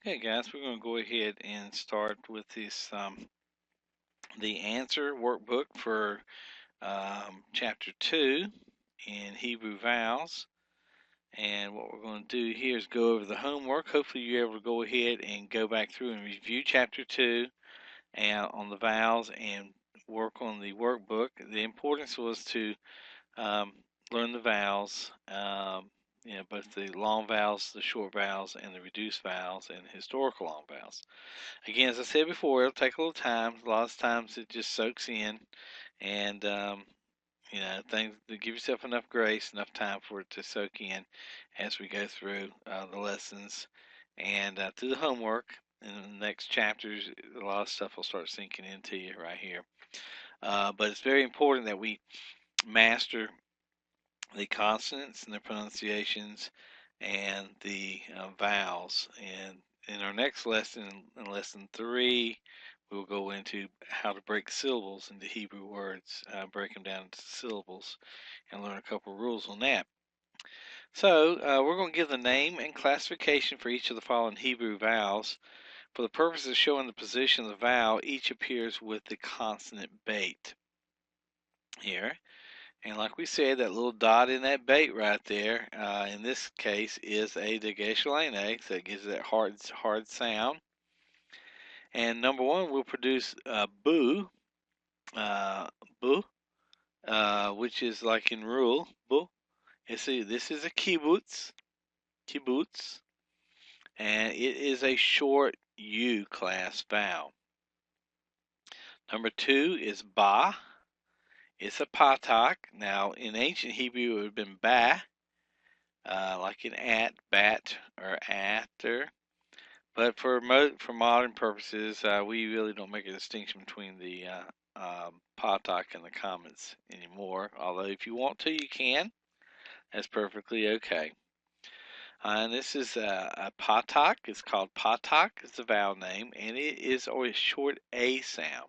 Okay, guys, we're going to go ahead and start with this the answer workbook for chapter 2 in Hebrew vowels. And what we're going to do here is go over the homework. Hopefully, you're able to go ahead and go back through and review chapter 2 and on the vowels and work on the workbook. The importance was to um, learn the vowels. Both the long vowels, the short vowels, and the reduced vowels, and historical long vowels. Again, as I said before, it'll take a little time. A lot of times it just soaks in, and things to give yourself enough grace, enough time for it to soak in as we go through the lessons and through the homework. In the next chapters, a lot of stuff will start sinking into you right here. But it's very important that we master the consonants and the pronunciations and the vowels. And in our next lesson, in lesson 3, we'll go into how to break syllables into Hebrew words, break them down into syllables, and learn a couple of rules on that. So we're going to give the name and classification for each of the following Hebrew vowels. For the purpose of showing the position of the vowel, each appears with the consonant bait here. And like we said, that little dot in that bait right there, in this case, is a degeshalane, so it gives that hard sound. And number 1 will produce boo, boo, which is like in rule, boo. You see, this is a kibbutz, and it is a short U class vowel. Number 2 is ba. It's a patak. Now, in ancient Hebrew, it would have been ba, like in at, bat, or after. But for modern purposes, we really don't make a distinction between the patak and the comments anymore. Although if you want to, you can. That's perfectly okay. And this is a patak. It's called patak. It's the vowel name, and it is always short A sound.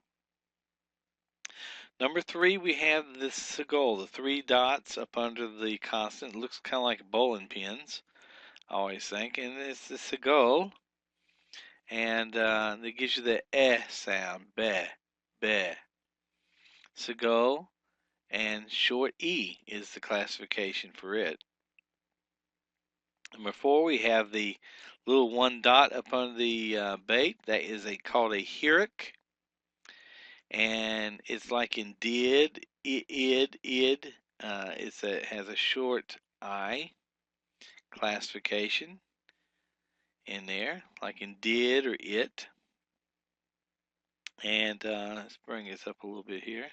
Number 3, we have the sagol, the 3 dots up under the consonant. It looks kind of like bowling pins, I always think. And it's the sagol. And it gives you the sound, be. Sagol and short E is the classification for it. Number 4, we have the little 1 dot up on the bait. That is called a hirik. And it's like in did, id. It has a short I classification in there, like in did or it. And let's bring this up a little bit here.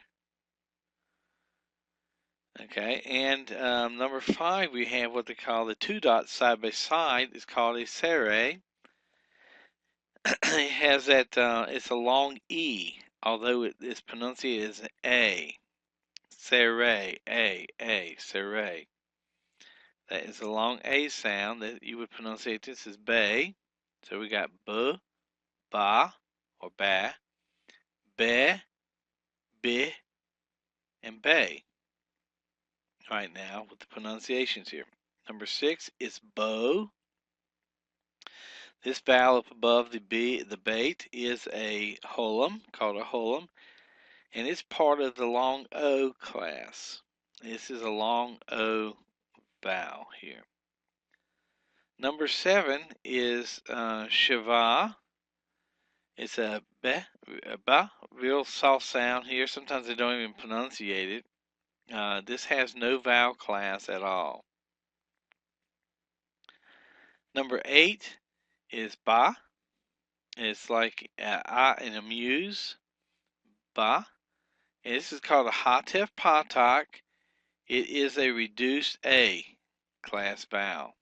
Okay, and number 5, we have what they call the 2 dots side by side. It's called a serre. It has that, it's a long E, although it is pronounced as A. Serre, A, serre. That is a long A sound that you would pronounce this as bay. So we got b, ba, or ba, be, bi, and bay. Right now with the pronunciations here. Number 6 is bo. This vowel up above the bait is a holum, called a holum, and it's part of the long O class. This is a long O vowel here. Number 7 is shiva. It's a ba, real soft sound here. Sometimes they don't even pronunciate it. This has no vowel class at all. Number 8 is ba. It's like I in amuse, ba. And this is called a Hatef Patak. It is a reduced A class vowel.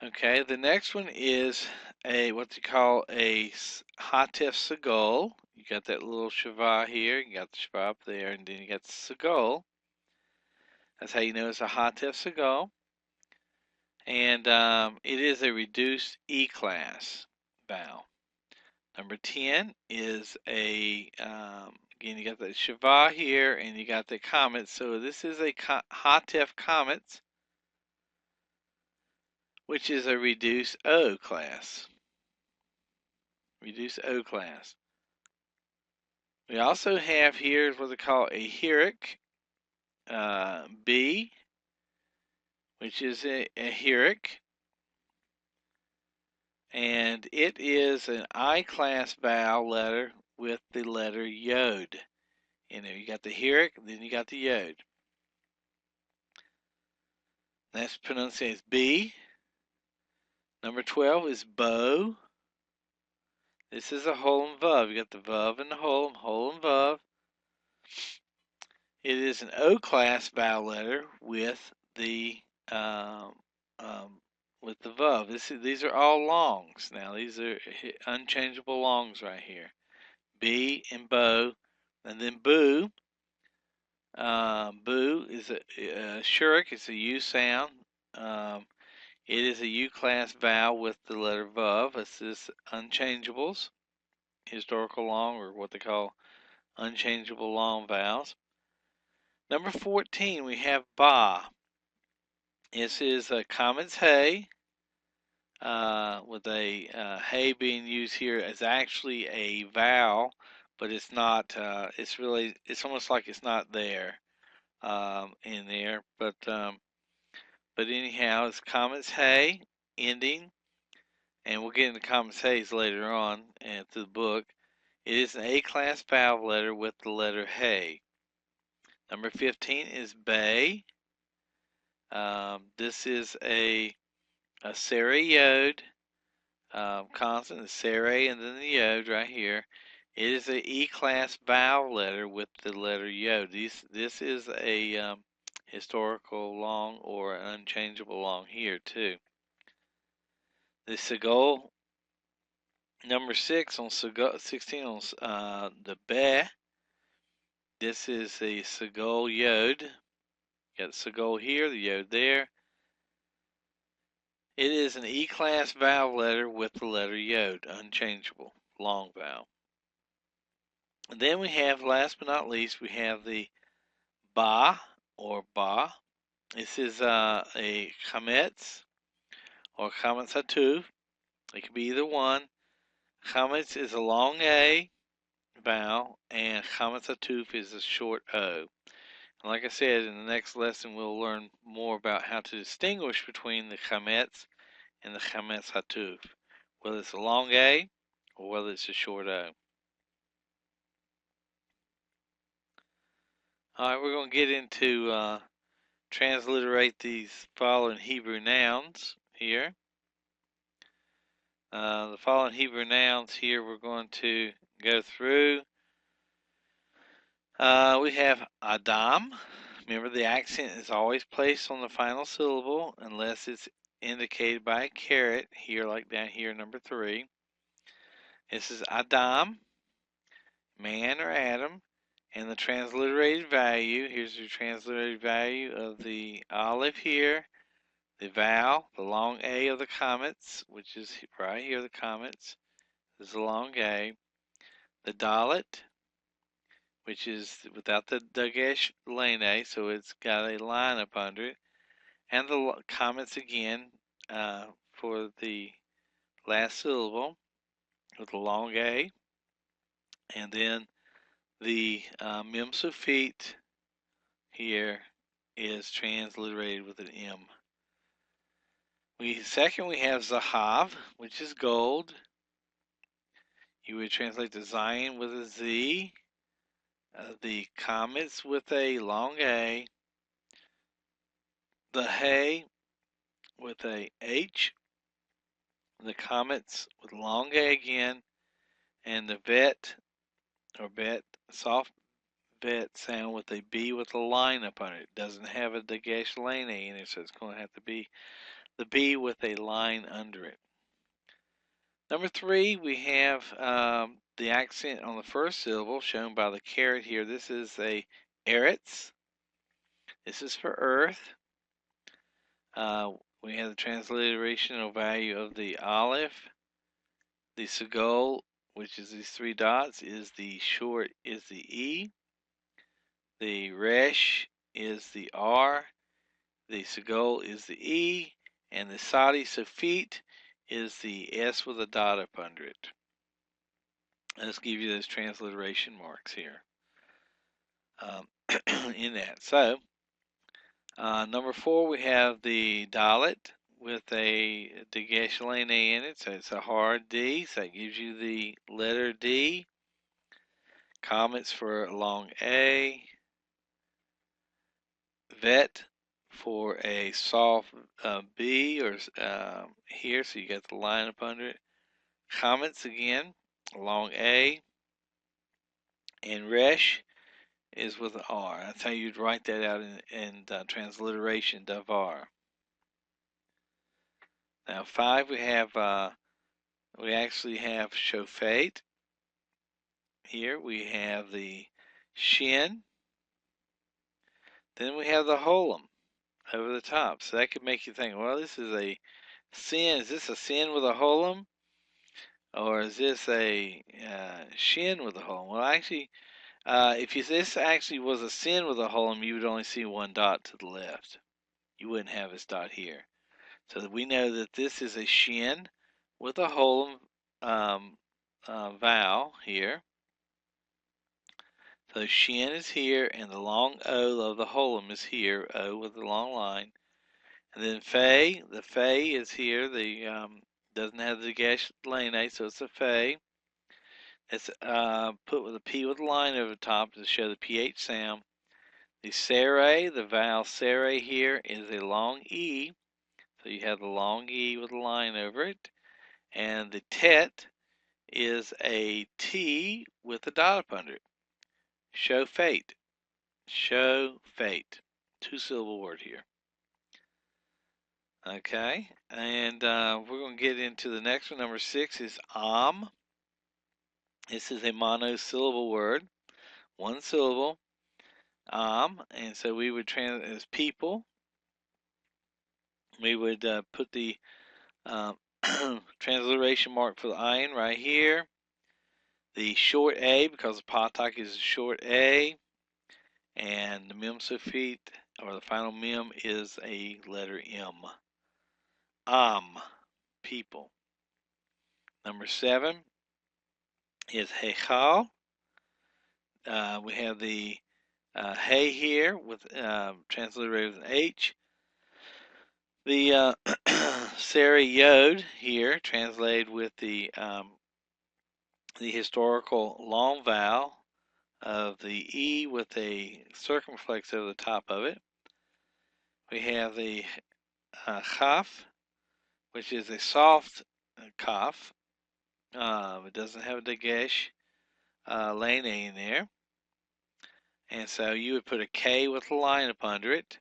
Okay, the next one is what they call a Hatef Sagol. You got that little Shava here, you got the Shava up there, and then you got the Sagol. That's how you know it's a Hatef Sagol. And it is a reduced E class vowel. Number 10 is a Again, you got the Shiva here, and you got the comets. So this is a Hatef comets, which is a reduced O class. Reduced O class. We also have here what they call a Heric B, which is a Heric, and it is an I class vowel letter with the letter Yod. And there you got the Heric, then you got the Yod. That's pronounced as B. Number 12 is Bo. This is a Hol and Vav. You got the Vav and the Hol and Vav. It is an O class vowel letter with the Vav. These are all longs. Now these are unchangeable longs right here. B and Bo, and then Boo. Boo is a Shurik. It's a U sound. It is a U class vowel with the letter Vav. This is unchangeables, historical long, or what they call unchangeable long vowels. Number 14, we have Ba. This is a Commons Hey, with a hey being used here as actually a vowel, but it's not. It's almost like it's not there in there. But anyhow, it's Commons Hey ending, and we'll get into Commons Heys later on through the book. It is an A-class vowel letter with the letter Hey. Number 15 is Bay. This is a Seri Yod consonant, the Seri and then the Yod right here. It is an E-class vowel letter with the letter Yod. This is a historical long or an unchangeable long here too. The Segol, number 6 on Segol, 16 on the Be. This is a Segol Yod. You got the Segol here, the Yod there. It is an E-class vowel letter with the letter Yod, unchangeable, long vowel. And then we have, last but not least, we have the Ba or Ba. This is a Chametz or Chametz Hatuf. It could be either one. Chametz is a long A vowel, and Chametz Hatuf is a short O. And like I said, in the next lesson, we'll learn more about how to distinguish between the Chametz and the Chametz Hatuf, whether it's a long A or whether it's a short O. All right, we're going to get into transliterate these following Hebrew nouns here. The following Hebrew nouns here we're going to go through. We have Adam. Remember, the accent is always placed on the final syllable unless it's indicated by a caret here, like down here, number 3. This is Adam, man or Adam, and the transliterated value. Here's your transliterated value of the Aleph here, the vowel, the long A of the comets, which is right here, the comets. This is the long A. The Dalet, which is without the Dagesh Lane, so it's got a line up under it. And the comets again for the last syllable with the long A. And then the Mem Sufit here is transliterated with an M. Second, we have Zahav, which is gold. You would translate the Zion with a Z. The comets with a long A. The Hay with a H. The comets with long A again. And the vet or bet, soft vet sound with a B with a line up on it. It doesn't have a Dagesh Lane in it, so it's going to have to be the B with a line under it. Number 3, we have the accent on the first syllable shown by the caret here. This is a eretz. This is for earth. We have the transliterational value of the aleph, the segol which is these three dots, is the E. The Resh is the R. The Segol is the E. And the Sadi Sofit is the S with a dot up under it. Let's give you those transliteration marks here in that. So, number 4, we have the Dalet with a Dagesh Lane in it. So it's a hard D. So that gives you the letter D. Comments for a long A. Vet for a soft B or here. So you got the line up under it. Comments again, long A. And Resh is with an R. That's how you'd write that out in transliteration, Davar. Now 5, we actually have Shofet. Here we have the Shin. Then we have the Holam over the top. So that could make you think, well, this is a sin. Is this a sin with a Holam? Or is this a Shin with a Holam? Well, actually, if this actually was a sin with a Holam, you would only see one dot to the left. You wouldn't have this dot here. So that we know that this is a Shin with a Holam vowel here. So Shin is here, and the long O of the Holam is here, O with the long line. And then Fe, the Fe is here. The doesn't have the Gesh Lane, so it's a Fe. It's put with a P with a line over the top to show the PH sound. The Sere, the vowel Sere here, is a long E. So you have the long E with a line over it. And the Tet is a T with a dot up under it. Show fate. Show fate. 2-syllable word here. Okay, and we're going to get into the next one. Number 6 is Am. This is a monosyllable word, one syllable. Am, and so we would translate as people. We would put the transliteration mark for the ayin right here. The short A, because the patak is a short A, and the mem sofit, or the final mem, is a letter M. Am, people. Number 7 is Hechal. We have the Hey here with transliterated with an H. The Sari Yod here translated with the historical long vowel of the E with a circumflex over the top of it. We have the Chaf, which is a soft Kaf. It doesn't have a Dagesh lane in there. And so you would put a K with a line up under it,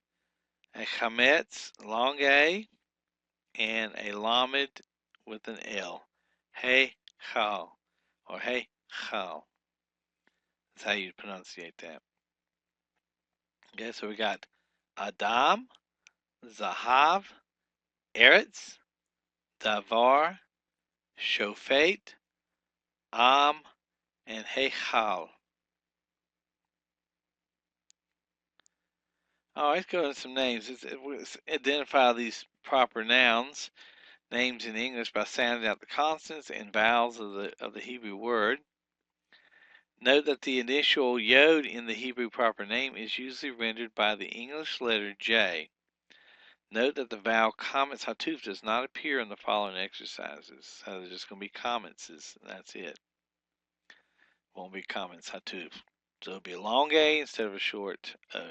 a Chametz, long A, and a Lamed with an L. Hey Chal, or Hey Chal. That's how you pronunciate that. Okay, so we got Adam, Zahav, Eretz, Davar, Shofet, Am, and Heichal. All right, let's go into some names. Let's identify these proper nouns, names in English, by sounding out the consonants and vowels of the Hebrew word. Note that the initial yod in the Hebrew proper name is usually rendered by the English letter J. Note that the vowel comments hatuf does not appear in the following exercises. So there's just going to be comments. That's it. Won't be comments hatuf. So it'll be a long A instead of a short O.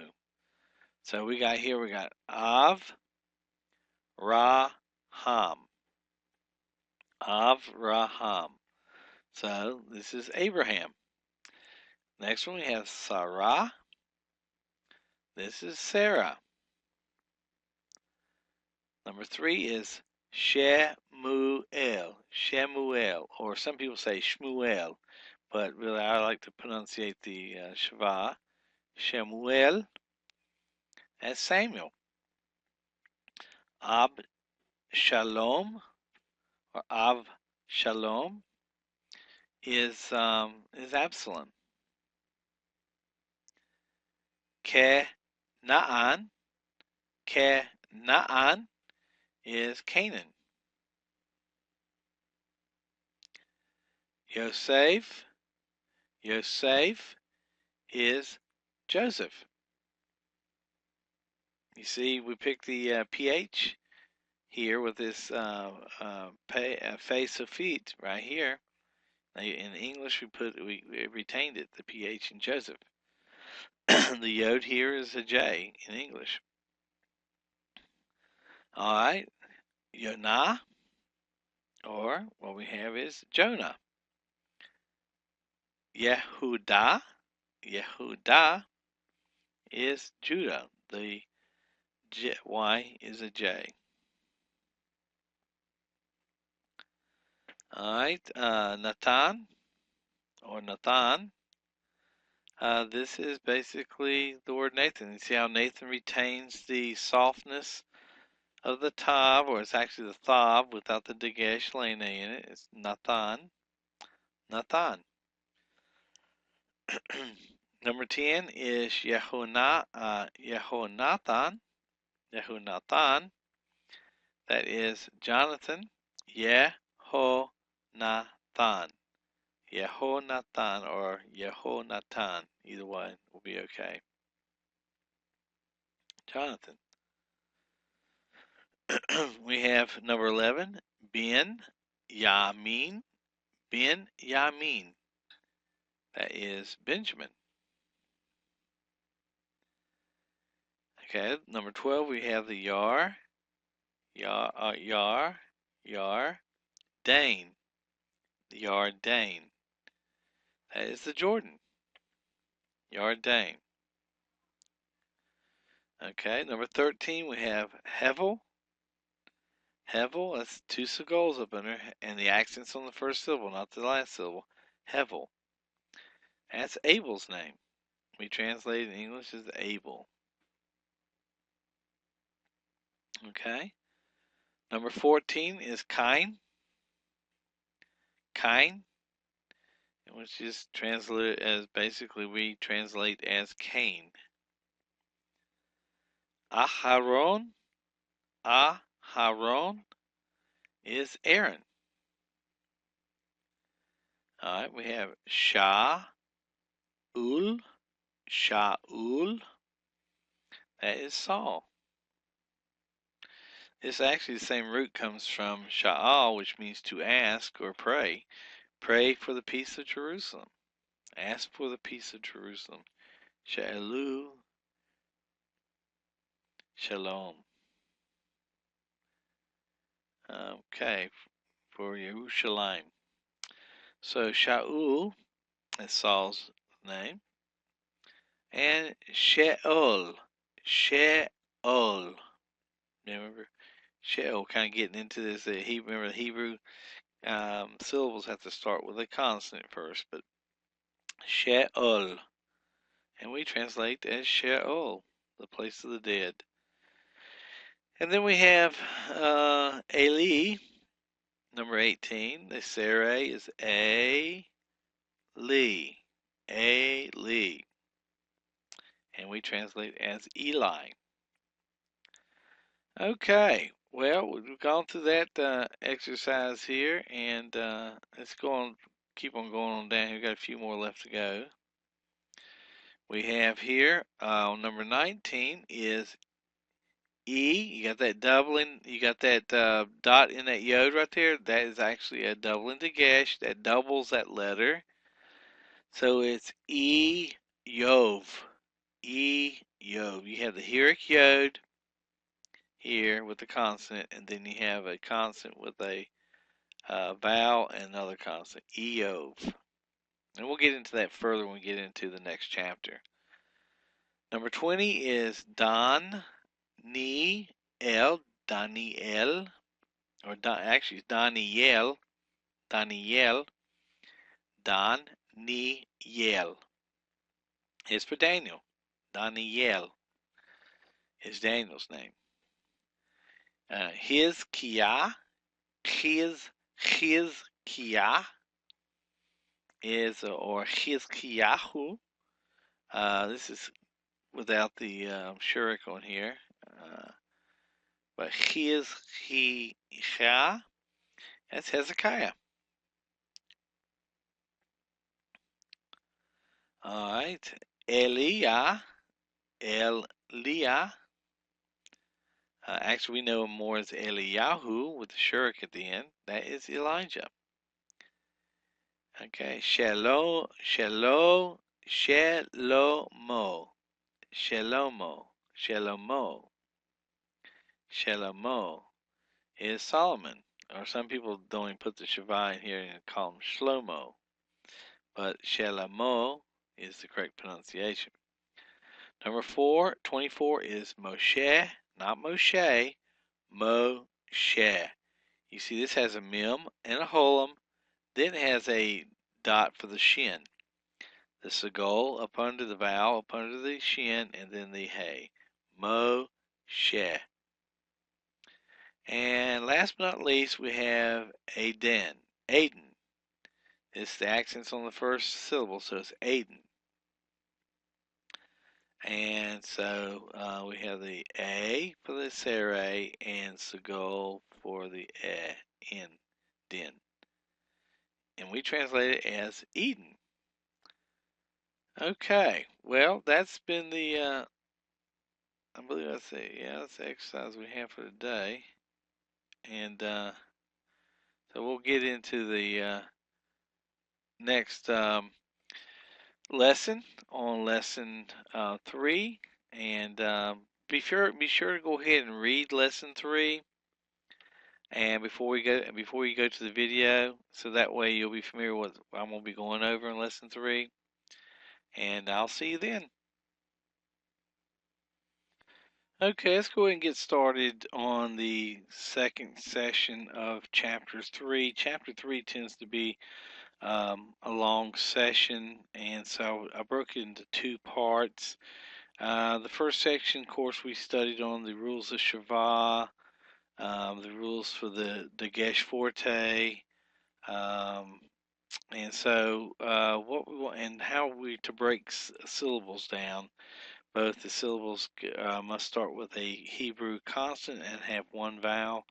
So we got Av, Ra, Ham. Avraham. So this is Abraham. Next one we have Sarah. This is Sarah. Number 3 is Shemuel. Shemuel, or some people say Shmuel, but really I like to pronunciate the Shava. Shemuel. That's Samuel. Ab Shalom, or Av Shalom. is Absalom. Kenaan, Kenaan is Canaan. Yosef, Yosef is Joseph. You see, we picked the ph here with this face of feet right here. In English, we retained it, the ph in Joseph. The yod here is a j in English. All right, Yonah, or what we have is Jonah. Yehuda, Yehuda is Judah. The Y is a J. All right, Nathan or Nathan. This is basically the word Nathan. You see how Nathan retains the softness of the tav, or it's actually the thav without the dagesh lene in it. It's Nathan. Nathan. Number 10 is Yehonathan. Yehonathan. That is Jonathan. Yehonathan. Yehonathan or Yehonatan. Either one will be okay. Jonathan. We have number 11, Ben Yamin. Ben Yamin. That is Benjamin. Okay, number 12, we have the Yar. Yar, Dane. The Yar Dane. That is the Jordan. Yar Dane. Okay, number 13, we have Hevel. Hevel, that's two segols up in there, and the accent's on the first syllable, not the last syllable. Hevel. That's Abel's name. We translate it in English as Abel. Okay. Number 14 is Cain. Cain, which is translated as basically we translate as Cain. Aharon. Aharon is Aaron. All right, we have Shaul. Shaul. That is Saul. This actually the same root comes from Sha'al, which means to ask or pray. Pray for the peace of Jerusalem. Ask for the peace of Jerusalem. Sha'alu. Shalom. Okay, for Yerushalayim. So Shaul is Saul's name. And Sheol. Sheol. Remember, Sheol, kind of getting into this. Remember, the Hebrew syllables have to start with a consonant first, but Sheol. And we translate as Sheol, the place of the dead. And then we have Eli, number 18. The Sarai is A. Lee. A. Lee. And we translate as Eli. Okay, well, we've gone through that exercise here, and let's go on, keep on going on down here. We've got a few more left to go. We have here, number 19 is E. You got that doubling, you got that dot in that yod right there. That is actually a doubling dagesh that doubles that letter. So it's E Yov. E Yov. You have the Hirik yod here with the consonant, and then you have a consonant with a vowel and another consonant. Eov. And we'll get into that further when we get into the next chapter. Number 20 is Don Ni El. Daniel. Or actually, it's Daniel. Daniel. Daniel. It's for Daniel. Daniel is Daniel's name. His Kia. His Kia. is, or Chizkiyahu. This is without the shuriken on here. But Chizkiah, that's Hezekiah. All right. Eliah, Eliah. Actually, we know him more as Eliyahu with the shuriken at the end. That is Elijah. Okay. Shelomo. Shelomo. Shelomo is Solomon. Or some people don't even put the Shavah in here and call him Shlomo. But Shelomo is the correct pronunciation. Number 24 is Moshe, not Moshe, Moshe. You see, this has a mem and a holem, then it has a dot for the shin. The segol up under the vowel, up under the shin, and then the hay. Moshe. And last but not least, we have Aden. Aden. It's the accents on the first syllable, so it's Aden. And so we have the A for the Sarai and Segol for the in Din. And we translate it as Eden. Okay, well, that's been the, I believe that's the exercise we have for today. And so we'll get into the next lesson on lesson 3. And be sure to go ahead and read lesson 3. And before you go to the video, so that way you'll be familiar with what I'm going to be going over in lesson 3. And I'll see you then. Okay, let's go ahead and get started on the second session of chapter 3. Chapter 3 tends to be a long session, and so I broke it into 2 parts. The first section, of course, we studied on the rules of Shavah, the rules for the Dagesh Forte, and so what we want and how we to break syllables down. Both the syllables must start with a Hebrew consonant and have one vowel.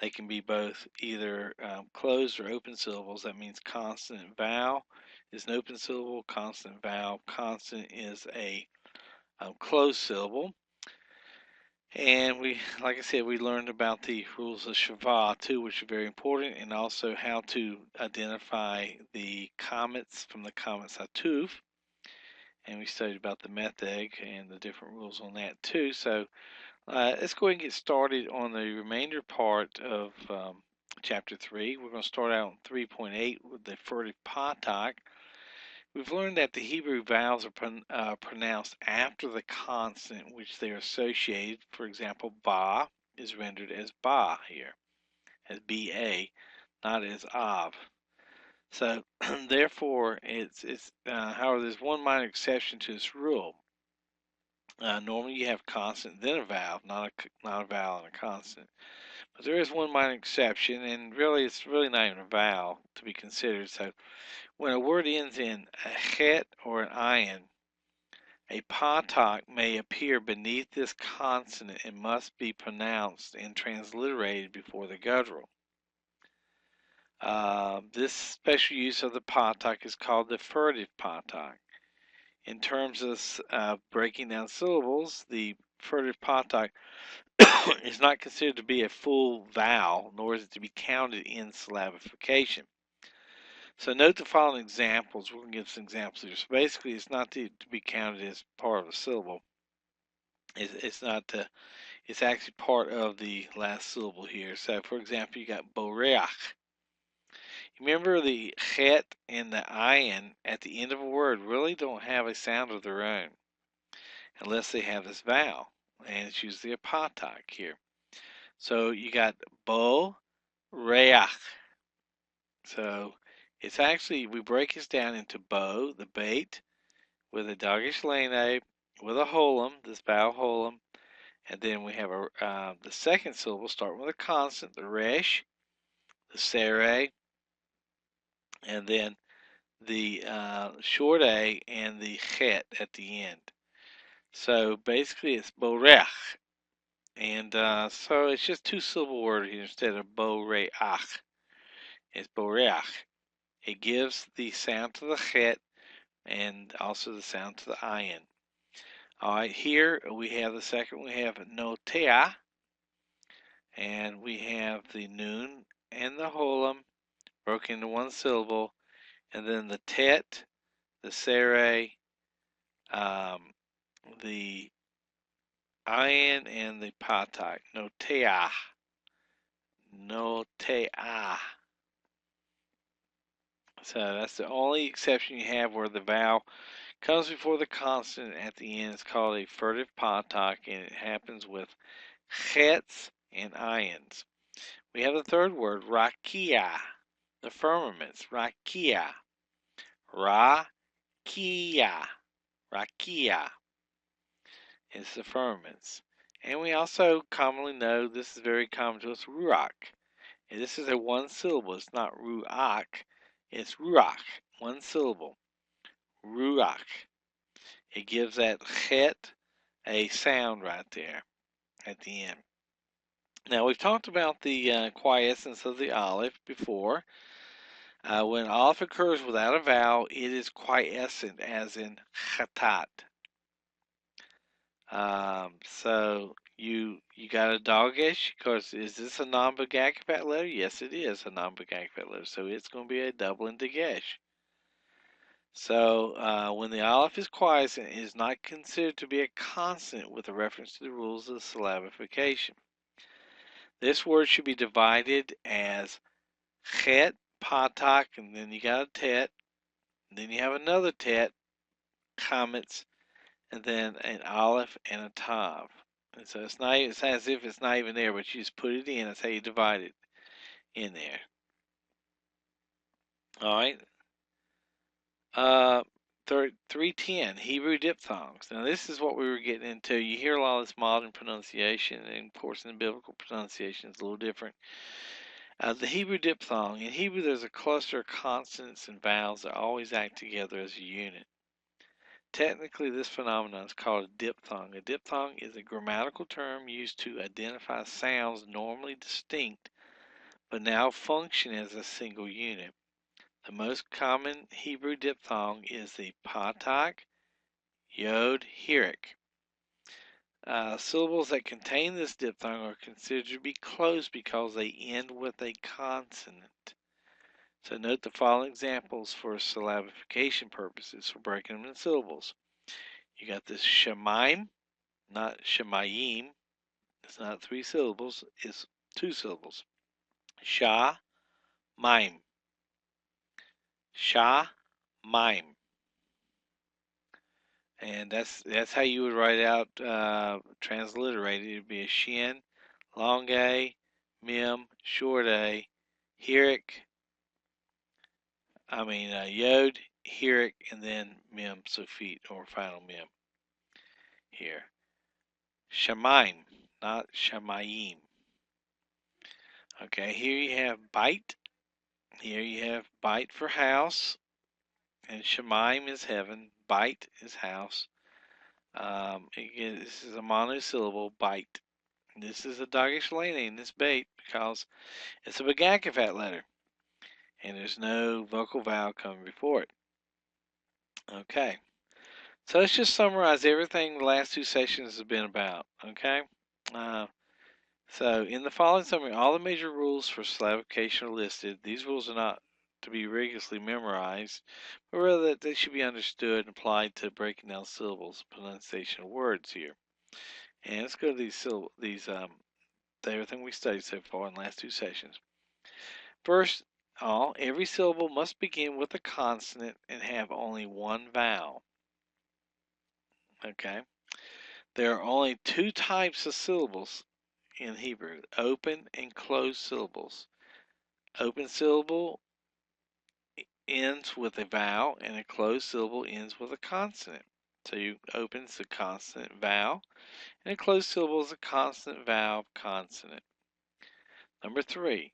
They can be both either closed or open syllables. That means consonant vowel is an open syllable, consonant vowel. Consonant is a closed syllable. And we, like I said, we learned about the rules of Shavah too, which are very important, and also how to identify the comets from the comets Hatuf. And we studied about the metheg and the different rules on that too. So let's go ahead and get started on the remainder part of chapter 3. We're going to start out on 3.8 with the furtive patak. We've learned that the Hebrew vowels are pronounced after the consonant which they are associated. For example, ba is rendered as ba here, as ba, not as av. So therefore, however, there's one minor exception to this rule. Normally you have consonant then a vowel, not a vowel and a consonant. But there is one minor exception, and really it's really not even a vowel to be considered. So when a word ends in a het or an ayin, a patak may appear beneath this consonant and must be pronounced and transliterated before the guttural. This special use of the patak is called the furtive patak. In terms of breaking down syllables, the furtive patak is not considered to be a full vowel, nor is it to be counted in syllabification. So note the following examples. We're going to give some examples here. So basically, it's not to be counted as part of a syllable. It's not. It's actually part of the last syllable here. So, for example, you got boreach. Remember the het and the ayin at the end of a word really don't have a sound of their own unless they have this vowel, and it's usually a patak here. So you got bo reach. So it's actually, we break this down into bo, the bait, with a dagish lane, with a holum, this vowel holum, and then we have the second syllable starting with a consonant, the resh, the sere, and then the short A and the chet at the end. So basically it's borech. And so it's just two syllable word here instead of boreach. It's boreach. It gives the sound to the chet and also the sound to the ayin. All right, here we have the second. We have notea, and we have the noon and the holum broken into one syllable, and then the tet, the sere, um, the ayin, and the patak. Notea, notea. So that's the only exception you have where the vowel comes before the consonant at the end. It's called a furtive patak, and it happens with chets and ayins. We have the third word, rakia, the firmaments, rakia, rakia, rakia is the firmaments. And we also commonly know, this is very common to us, ruach. And this is a one syllable. It's not ruach, it's ruach, one syllable, ruach. It gives that chet a sound right there at the end. Now, we've talked about the quiescence of the aleph before. When aleph occurs without a vowel, it is quiescent, as in chatat. So you got a dogish, because is this a non-begakifat letter? Yes, it is a non-begakifat letter, so it's going to be a double in dagesh. So when the aleph is quiescent, it is not considered to be a consonant with a reference to the rules of syllabification. This word should be divided as chet, patak, and then you got a tet, and then you have another tet, comets, and then an aleph and a tav. And so it's as if it's not even there, but you just put it in. That's how you divide it in there. All right. 310, Hebrew diphthongs. Now, this is what we were getting into. You hear a lot of this modern pronunciation, and of course, in the biblical pronunciation, it's a little different. The Hebrew diphthong. In Hebrew, there's a cluster of consonants and vowels that always act together as a unit. Technically, this phenomenon is called a diphthong. A diphthong is a grammatical term used to identify sounds normally distinct, but now function as a single unit. The most common Hebrew diphthong is the patak, yod, hirik. Syllables that contain this diphthong are considered to be close because they end with a consonant. So note the following examples for syllabification purposes, for breaking them into syllables. You got this shemaim, not shemayim. It's not three syllables, it's two syllables. Sha, mime. Sha, mime. And that's how you would write out transliterated. It would be a shin, long a, mem, short a, hirik. Yod, hirik, and then mem, sofit, or final mem. Here, shemaim, not shemayim. Okay, here you have bite. Here you have bite for house, and shemaim is heaven. Bite is house. Again, this is a monosyllable, bite. This is a dogish lane in this bait because it's a begakifat letter, and there's no vocal vowel coming before it. Okay, so let's just summarize everything the last two sessions have been about. Okay, so in the following summary, all the major rules for syllabification are listed. These rules are not to be rigorously memorized, but rather that they should be understood and applied to breaking down syllables, pronunciation of words here. And let's go to everything we studied so far in the last two sessions. First, every syllable must begin with a consonant and have only one vowel. Okay. There are only two types of syllables in Hebrew: open and closed syllables. Open syllable ends with a vowel, and a closed syllable ends with a consonant. So you open is a consonant vowel, and a closed syllable is a consonant vowel consonant. Number 3,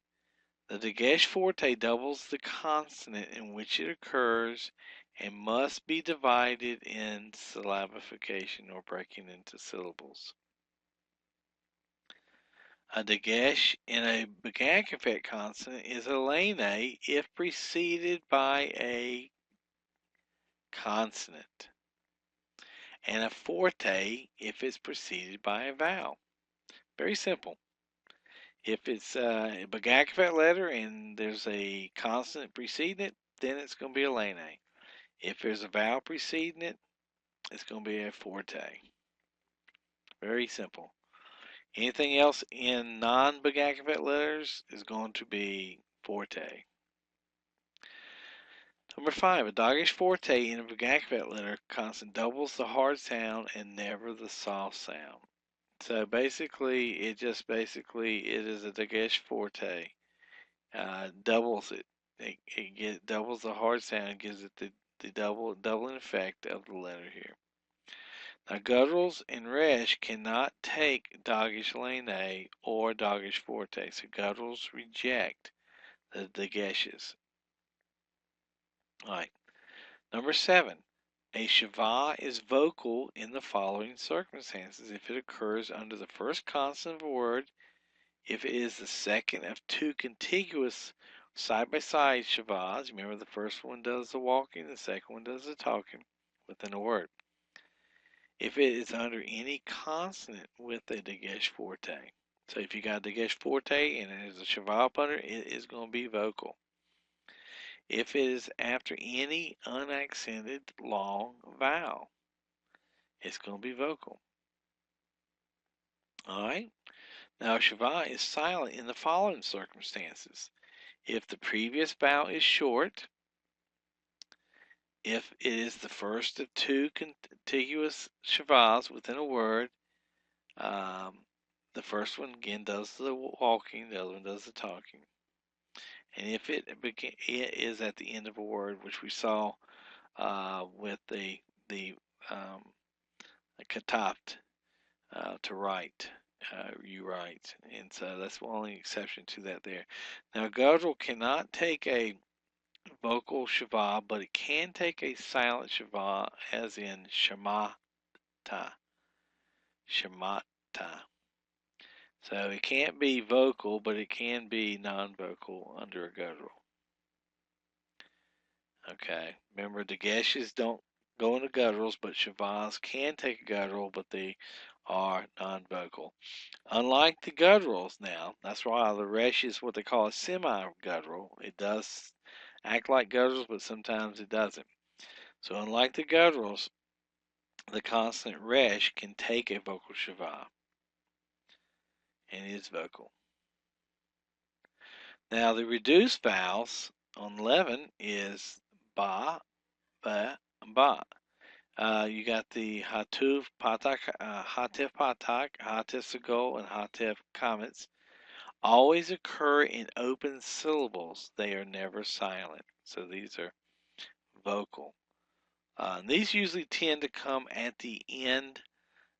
The dagesh forte doubles the consonant in which it occurs and must be divided in syllabification or breaking into syllables. A dagesh in a begakafet consonant is a lane if preceded by a consonant, and a forte if it's preceded by a vowel. Very simple. If it's a begakafet letter and there's a consonant preceding it, then it's going to be a lane. If there's a vowel preceding it, it's going to be a forte. Very simple. Anything else in non-begakafet letters is going to be forte. Number 5, a dagesh forte in a begakafet letter consonant doubles the hard sound and never the soft sound. So basically, it is a dagesh forte. Doubles it. It doubles the hard sound, gives it the doubling effect of the letter here. Now, gutturals and resh cannot take dagesh lane or dagesh forte, so gutturals reject the dageshes. All right. Number 7, a shava is vocal in the following circumstances: if it occurs under the first consonant of a word, if it is the second of two contiguous side-by-side shavas. Remember, the first one does the walking, the second one does the talking within a word. If it is under any consonant with a dagesh forte. So if you got a dagesh forte and there's a shava up under it, is going to be vocal. If it is after any unaccented long vowel, it's going to be vocal. All right. Now, shava is silent in the following circumstances: if the previous vowel is short, if it is the first of two contiguous shavas within a word, the first one again does the walking, the other one does the talking. And if it is at the end of a word, which we saw with the katapt, to write, you write, and so that's the only exception to that there. Now, guttural cannot take a vocal shava, but it can take a silent shava, as in shamata, shamata. So it can't be vocal, but it can be non-vocal under a guttural. Okay, remember the geshes don't go into gutturals, but shavas can take a guttural, but they are non-vocal. Unlike the gutturals now, that's why the resh is what they call a semi-guttural. It does act like gutturals, but sometimes it doesn't. So unlike the gutturals, the consonant resh can take a vocal shava and is vocal. Now the reduced vowels on 11 is ba, ba, ba. You got the hatuf patak, hatif patak, hatif sagol, and hatif kamets. Always occur in open syllables. They are never silent. So these are vocal. These usually tend to come at the end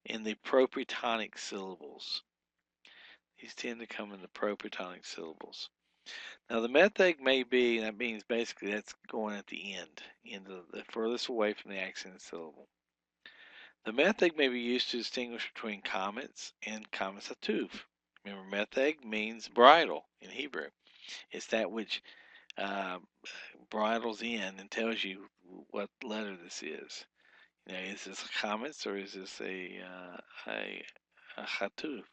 in the proprytonic syllables. These tend to come in the proprytonic syllables. Now the method may be, that means basically that's going at the end the furthest away from the accented syllable. The method may be used to distinguish between comets and comets hatuf. Remember, method means bridle in Hebrew. It's that which bridles in and tells you what letter this is. You know, is this comets or is this a hatuf?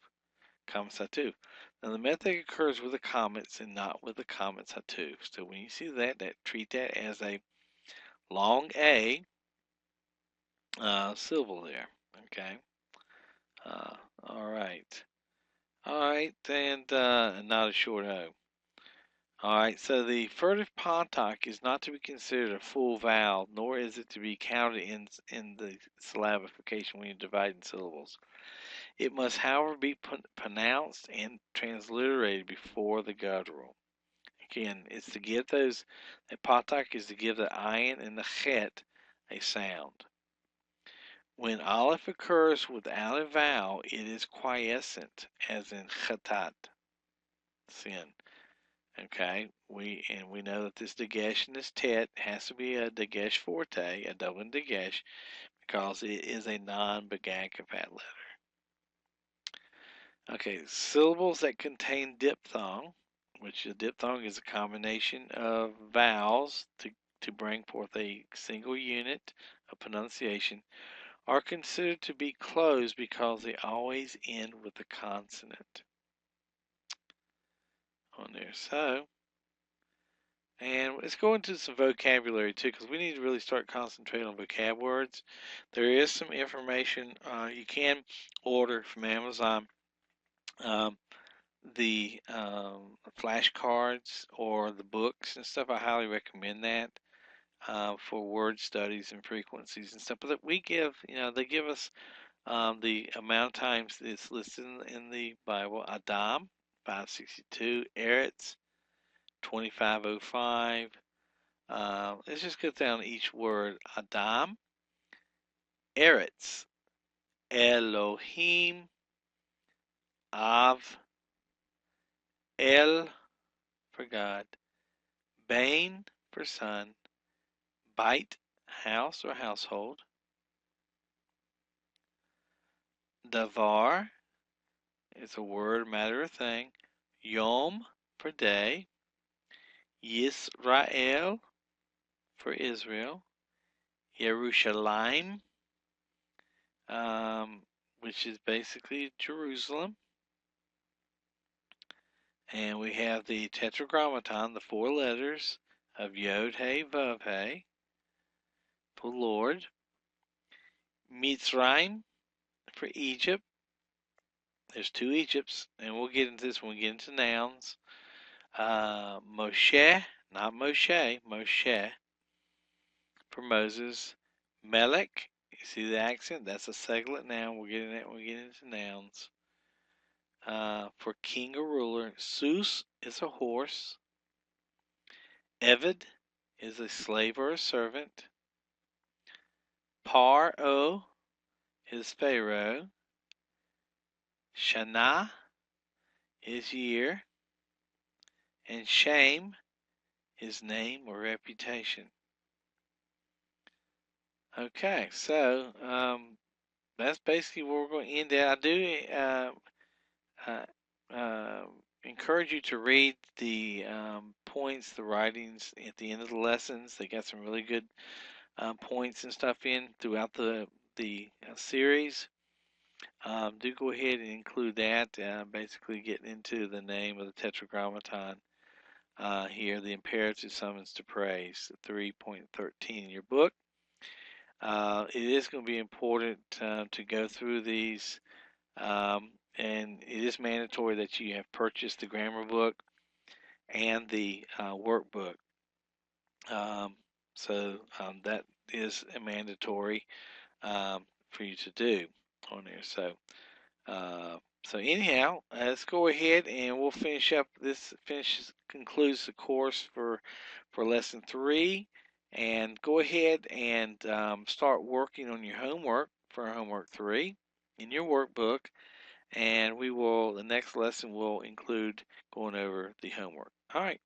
Comets hatuf. Now the method occurs with the comets and not with the comets hatuf. So when you see that, treat that as a long A syllable there. Okay. All right. All right, and not a short O. All right, so the furtive pontoc is not to be considered a full vowel, nor is it to be counted in the syllabification when you're dividing syllables. It must, however, be pronounced and transliterated before the guttural. Again, it's to give those, the pontoc is to give the ayin and the chet a sound. When aleph occurs without a vowel, it is quiescent, as in chatat, sin. Okay, we know that this dagesh and this tet has to be a dagesh forte, a double dagesh, because it is a non-begagapat letter. Okay, syllables that contain diphthong, which a diphthong is a combination of vowels to bring forth a single unit of pronunciation, are considered to be closed because they always end with a consonant on there. So, and let's go into some vocabulary too, because we need to really start concentrating on vocab words. There is some information you can order from Amazon. Um, the flashcards or the books and stuff. I highly recommend that for word studies and frequencies and stuff. But we give, they give us the amount of times it's listed in the Bible. Adam, 562. Eretz, 2505. Let's just go down each word. Adam, Eretz, Elohim, Av, El for God, Bain for son, Bite, house or household. Davar is a word, matter of thing. Yom for day. Yisrael for Israel. Yerushalayim, which is basically Jerusalem. And we have the tetragrammaton, the four letters of Yod He Vav He for Lord. Mitzrayim for Egypt. There's two Egypts, and we'll get into this when we get into nouns. Moshe, not Moshe, Moshe for Moses. Melech, you see the accent? That's a seglet noun. We're getting that when we get into nouns. For king or ruler. Sus is a horse. Eved is a slave or a servant. Paro is Pharaoh. Shana is year. And shame is name or reputation. Okay, so that's basically where we're going to end at. I do encourage you to read the points, the writings at the end of the lessons. They got some really good points and stuff in throughout the series. Do go ahead and include that. Basically, getting into the name of the Tetragrammaton here, the imperative summons to praise, 3.13 in your book. It is going to be important to go through these, and it is mandatory that you have purchased the grammar book and the workbook. So that is a mandatory for you to do on there. So anyhow, let's go ahead and we'll finish up this. Concludes the course for lesson 3. And go ahead and start working on your homework for homework 3 in your workbook. And the next lesson will include going over the homework. All right.